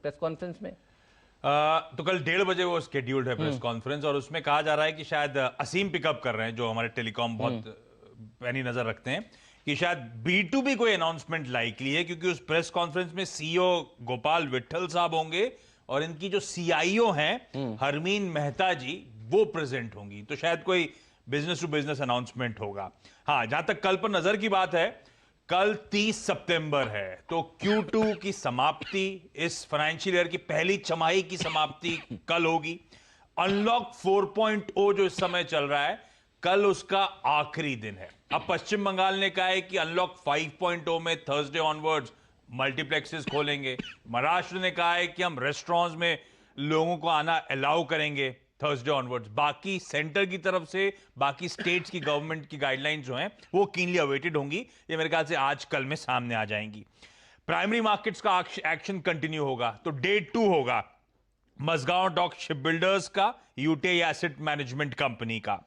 Press conference में? तो कल 1:30 बजे वो स्केड्यूल्ड है प्रेस कॉन्फ्रेंस, और उसमें कहा जा रहा है कि शायद असीम पिकअप कर रहे हैं, जो हमारे टेलीकॉम बहुत पैनी नजर रखते हैं, कि शायद B2B कोई अनाउंसमेंट लाइकली है, क्योंकि उस प्रेस कॉन्फ्रेंस में CEO गोपाल विट्ठल साहब होंगे और इनकी जो CIO हैं हरमीन मेहता जी, वो प्रेजेंट होंगी। तो शायद कोई बिजनेस टू बिजनेस अनाउंसमेंट होगा। हाँ, जहां तक कल पर नजर की बात है, कल 30 सितंबर है, तो Q2 की समाप्ति, इस फाइनेंशियल ईयर की पहली छमाही की समाप्ति कल होगी। अनलॉक 4.0 जो इस समय चल रहा है, कल उसका आखिरी दिन है। अब पश्चिम बंगाल ने कहा है कि अनलॉक 5.0 में थर्सडे ऑनवर्ड्स मल्टीप्लेक्सेस खोलेंगे। महाराष्ट्र ने कहा है कि हम रेस्टोरेंट्स में लोगों को आना अलाउ करेंगे थर्सडे ऑनवर्ड्स। बाकी सेंटर की तरफ से बाकी स्टेट्स की गवर्नमेंट की गाइडलाइंस जो हैं वो कीनली अवेटेड होंगी। ये मेरे ख्याल से आज कल में सामने आ जाएंगी। प्राइमरी मार्केट्स का एक्शन कंटिन्यू होगा। तो डे 2 होगा मझगांव डॉक शिप बिल्डर्स का, यूटीआई एसेट मैनेजमेंट कंपनी का।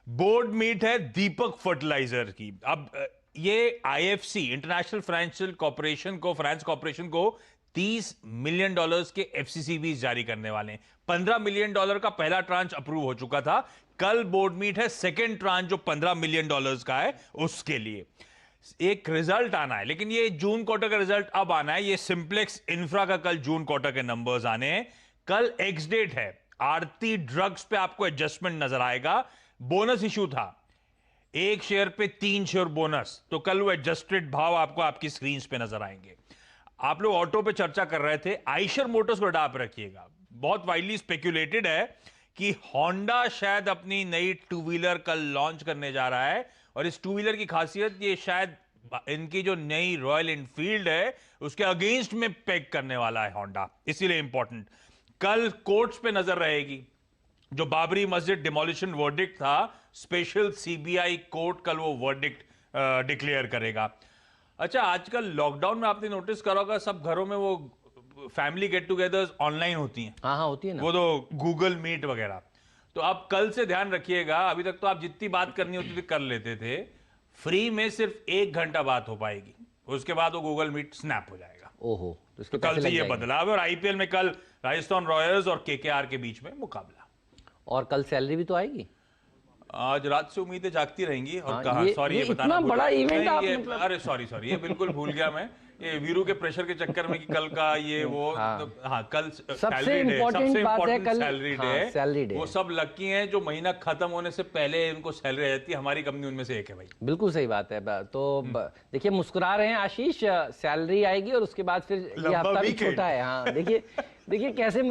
बोर्ड मीट है दीपक फर्टिलाइजर की। अब ये IFC इंटरनेशनल फाइनेंशियल कॉर्पोरेशन को, फाइनेंस कॉर्पोरेशन को $30 मिलियन के FCCBs जारी करने वाले हैं। $15 मिलियन का पहला ट्रांच अप्रूव हो चुका था। कल बोर्ड मीट है सेकेंड ट्रांच जो $15 मिलियन का है, उसके लिए एक रिजल्ट आना है। लेकिन ये जून क्वार्टर का रिजल्ट अब आना है। ये सिंप्लेक्स इंफ्रा का कल जून क्वार्टर के नंबर्स आने हैं। कल एक्स डेट है। आरती ड्रग्स पे आपको एडजस्टमेंट नजर आएगा। बोनस इशू था, 1 शेयर पे 3 शेयर बोनस, तो कल वो एडजस्टेड भाव आपको आपकी स्क्रीन पे नजर आएंगे। आप लोग ऑटो पे चर्चा कर रहे थे, आइशर मोटर्स को डाप रखिएगा। बहुत वाइडली स्पेक्यूलेटेड है कि होंडा शायद अपनी नई 2 व्हीलर कल लॉन्च करने जा रहा है, और इस 2 व्हीलर की खासियत ये शायद इनकी जो नई रॉयल एनफील्ड है उसके अगेंस्ट में पैक करने वाला है होंडा, इसीलिए इंपॉर्टेंट। कल कोर्ट्स पे नजर रहेगी। जो बाबरी मस्जिद डिमोलिशन वर्डिक्ट था, स्पेशल CBI कोर्ट कल वो वर्डिक्ट डिक्लेयर करेगा। अच्छा, आजकल लॉकडाउन में आपने नोटिस करा होगा, सब घरों में वो फैमिली गेट टुगेदर्स ऑनलाइन होती हैं। हाँ होती है ना, वो तो गूगल मीट वगैरह। तो अब कल से ध्यान रखिएगा, अभी तक तो आप जितनी बात करनी होती थी कर लेते थे, फ्री में सिर्फ 1 घंटा बात हो पाएगी, उसके बाद वो गूगल मीट स्नैप हो जाएगा। ओहो, तो इसके कल से ये बदलाव है। और IPL में कल राजस्थान रॉयल्स और KKR के बीच में मुकाबला। और कल सैलरी भी तो आएगी। आज रात से उम्मीदें जागती रहेंगी। और कहा, सॉरी ये बताना इतना बड़ा इवेंट आप मतलब... अरे सॉरी ये बिल्कुल भूल गया मैं, ये वीरू के प्रेशर के चक्कर में कि कल का ये वो कल सबसे इम्पोर्टेंट बात है, कल सैलरी डे। वो सब लकी हैं जो महीना खत्म होने से पहले उनको सैलरी आ जाती है। हमारी कंपनी उनमें से एक है भाई। बिल्कुल सही बात है। तो देखिए मुस्कुरा रहे हैं आशीष, सैलरी आएगी और उसके बाद फिर ये हफ्ता भी छोटा है। हाँ देखिए कैसे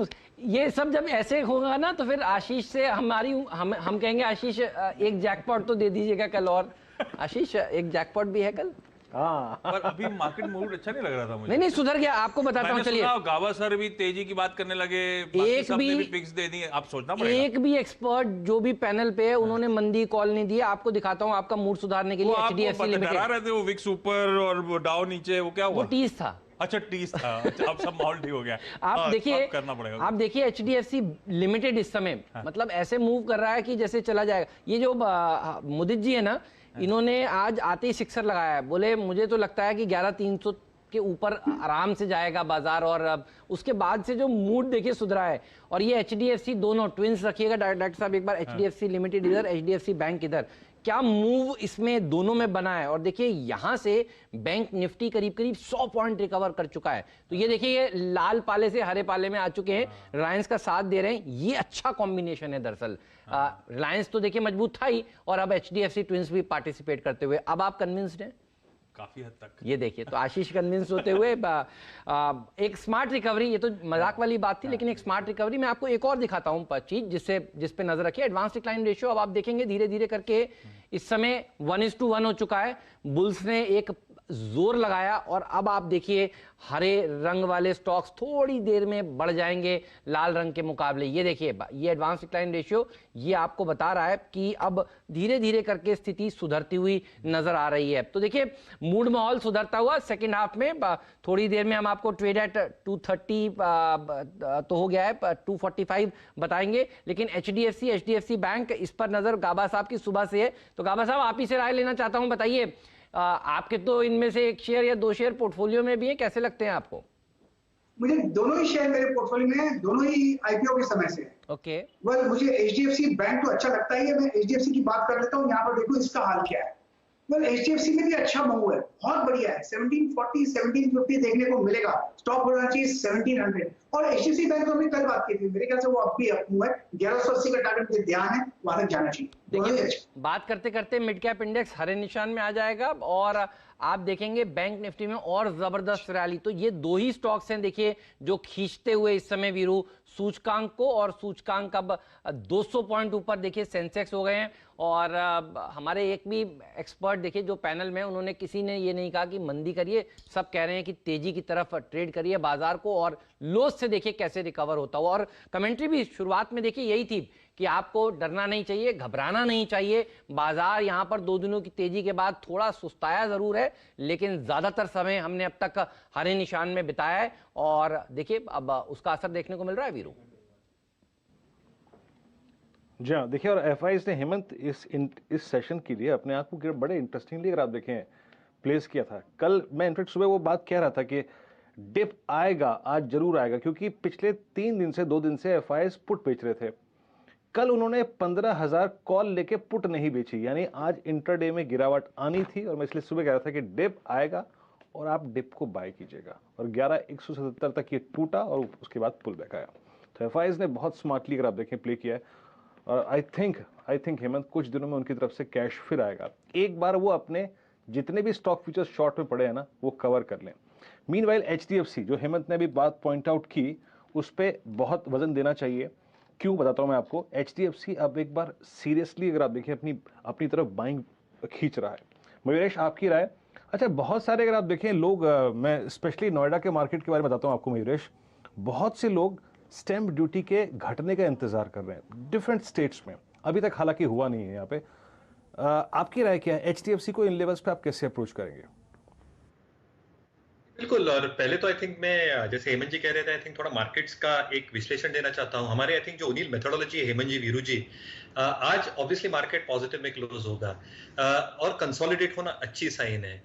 ये सब जब ऐसे होगा ना, तो फिर आशीष से हम कहेंगे आशीष एक जैकपॉट तो दे दीजिएगा कल। और आशीष एक जैकपॉट भी है कल। हाँ, पर अभी मार्केट मूड अच्छा नहीं लग रहा था मुझे। नहीं सुधर गया, आपको बताता हूँ। चलिए, गावस्कर भी तेजी की बात करने लगे, एक भी पिक्स दे दी। आप सोचना पड़ेगा, एक भी एक्सपर्ट जो भी पैनल पे है उन्होंने मंदी कॉल नहीं दिया। आपको दिखाता हूँ आपका मूड सुधारने के लिए। HDFC लिमिटेड डरा रहे थे, वो विक्स ऊपर और डाउ नीचे, वो क्या हुआ? वो टीज था। अच्छा टीज था। अब सब माहौल ठीक हो गया। आप देखिए, करना पड़ेगा। आप देखिए HDFC लिमिटेड इस समय मतलब ऐसे मूव कर रहा है कि जैसे चला जाएगा। ये जो मुदित जी है ना, इन्होंने आज आते ही सिक्सर लगाया है। बोले मुझे तो लगता है कि 11,300 के ऊपर आराम से जाएगा बाजार। और उसके बाद से जो मूड देखिए सुधरा है। और ये HDFC दोनों ट्विंस रखिएगा डॉक्टर साहब एक बार, HDFC लिमिटेड इधर, HDFC बैंक इधर, क्या मूव इसमें दोनों में बना है। और देखिए यहां से बैंक निफ्टी करीब 100 पॉइंट रिकवर कर चुका है। तो ये देखिए ये लाल पाले से हरे पाले में आ चुके हैं, रिलायंस का साथ दे रहे हैं। ये अच्छा कॉम्बिनेशन है दरअसल। रिलायंस तो देखिए मजबूत था ही, और अब HDFC ट्विंस भी पार्टिसिपेट करते हुए। अब आप कन्विंस्ड हैं काफी हद तक? ये देखिए, तो आशीष कन्विंस होते हुए एक स्मार्ट रिकवरी, ये तो मजाक वाली बात थी, लेकिन एक स्मार्ट रिकवरी। मैं आपको एक और दिखाता हूं चीज जिस पे नजर रखिए, एडवांस डिक्लाइन रेशियो। अब आप देखेंगे धीरे धीरे करके इस समय 1:1 हो चुका है। बुल्स ने एक जोर लगाया, और अब आप देखिए हरे रंग वाले स्टॉक्स थोड़ी देर में बढ़ जाएंगे लाल रंग के मुकाबले। ये देखिए, ये एडवांस डिक्लाइन रेशियो ये आपको बता रहा है कि अब धीरे धीरे करके स्थिति सुधरती हुई नजर आ रही है। तो देखिए मूड माहौल सुधरता हुआ सेकंड हाफ में। थोड़ी देर में हम आपको ट्रेड एट 230 तो हो गया है, 245 बताएंगे। लेकिन HDFC बैंक, इस पर नजर गाबा साहब की सुबह से है। तो गाबा साहब आप ही से राय लेना चाहता हूं, बताइए आपके तो इनमें से 1 शेयर या 2 शेयर पोर्टफोलियो में भी है, कैसे लगते हैं आपको? मुझे दोनों ही शेयर मेरे पोर्टफोलियो में है, दोनों ही आईपीओ के समय से है। ओके वेल मुझे एचडीएफसी बैंक तो अच्छा लगता ही है, मैं एचडीएफसी की बात कर लेता हूँ। यहाँ पर देखो इसका हाल क्या है। वेल एचडीएफसी में भी अच्छा मूव है, बहुत बढ़िया है। 1740 1750 देखने को मिलेगा, स्टॉप होना चाहिए 1700। और एचडीएफसी बैंक तो हमने कल बात की थी, मेरे ख्याल से वो अब भी अप मूव है। 1180 का टारगेट मुझे ध्यान है, वहां तक जाना चाहिए। देखिए बात करते करते मिड कैप इंडेक्स हरे निशान में आ जाएगा और आप देखेंगे बैंक निफ्टी में और जबरदस्त रैली। तो ये दो ही स्टॉक्स हैं देखिए जो खींचते हुए इस समय वीरू सूचकांक को, और सूचकांक अब 200 पॉइंट ऊपर देखिए सेंसेक्स हो गए हैं। और हमारे एक भी एक्सपर्ट देखिए जो पैनल में, उन्होंने किसी ने ये नहीं कहा कि मंदी करिए, सब कह रहे हैं कि तेजी की तरफ ट्रेड करिए बाजार को और लोस से देखिए कैसे रिकवर होता हुआ। और कमेंट्री भी शुरुआत में देखिए यही थी कि आपको डरना नहीं चाहिए, घबराना नहीं चाहिए। बाजार यहां पर 2 दिनों की तेजी के बाद थोड़ा सुस्ताया जरूर है, लेकिन ज्यादातर समय हमने अब तक हरे निशान में बिताया है और देखिए अब उसका असर देखने को मिल रहा है वीरू। जी हाँ, देखिए और एफआईज ने हेमंत इस सेशन के लिए अपने आप को बड़े इंटरेस्टिंगली अगर आप देखें प्लेस किया था। कल मैं इनफेक्ट सुबह वो बात कह रहा था कि डिप आएगा, आज जरूर आएगा, क्योंकि पिछले 3 दिन से 2 दिन से एफआईज पुट बेच रहे थे। कल उन्होंने 15,000 कॉल लेके पुट नहीं बेची, यानी आज इंटरडे में गिरावट आनी थी और मैं इसलिए सुबह कह रहा था कि डिप आएगा और आप डिप को बाय कीजिएगा। और 11,177 तक ये टूटा और उसके बाद पुल बैक आया। तो एफआईज ने बहुत स्मार्टली अगर आप देखें प्ले किया है और आई थिंक हेमंत कुछ दिनों में उनकी तरफ से कैश फिर आएगा। एक बार वो अपने जितने भी स्टॉक फ्यूचर्स शॉर्ट में पड़े हैं ना वो कवर कर लें। मीनवाइल एचडीएफसी जो हेमंत ने अभी बात पॉइंट आउट की, उस पर बहुत वजन देना चाहिए। क्यों बताता हूं मैं आपको। एचडीएफसी अब एक बार सीरियसली अगर आप देखिए अपनी तरफ बाइंग खींच रहा है। मयूरेश आपकी राय। अच्छा, बहुत सारे अगर आप देखें लोग, मैं स्पेशली नोएडा के मार्केट के बारे में बताता हूं आपको मयूरेश, बहुत से लोग स्टैंप ड्यूटी के घटने का इंतजार कर रहे हैं डिफरेंट स्टेट्स में। अभी तक हालांकि हुआ नहीं है यहाँ पे। आपकी राय क्या है, एचडीएफसी को इन लेवल्स पे आप कैसे अप्रोच करेंगे? बिल्कुल। और पहले तो आई थिंक मैं जैसे हेमंत जी कह रहे थे, आई थिंक थोड़ा मार्केट्स का एक विश्लेषण देना चाहता हूं। हमारे आई थिंक जो ओनिल मेथोडोलॉजी है, हेमंत जी, वीरू जी, आज ऑब्वियसली मार्केट पॉजिटिव में क्लोज होगा और कंसोलिडेट होना अच्छी साइन है।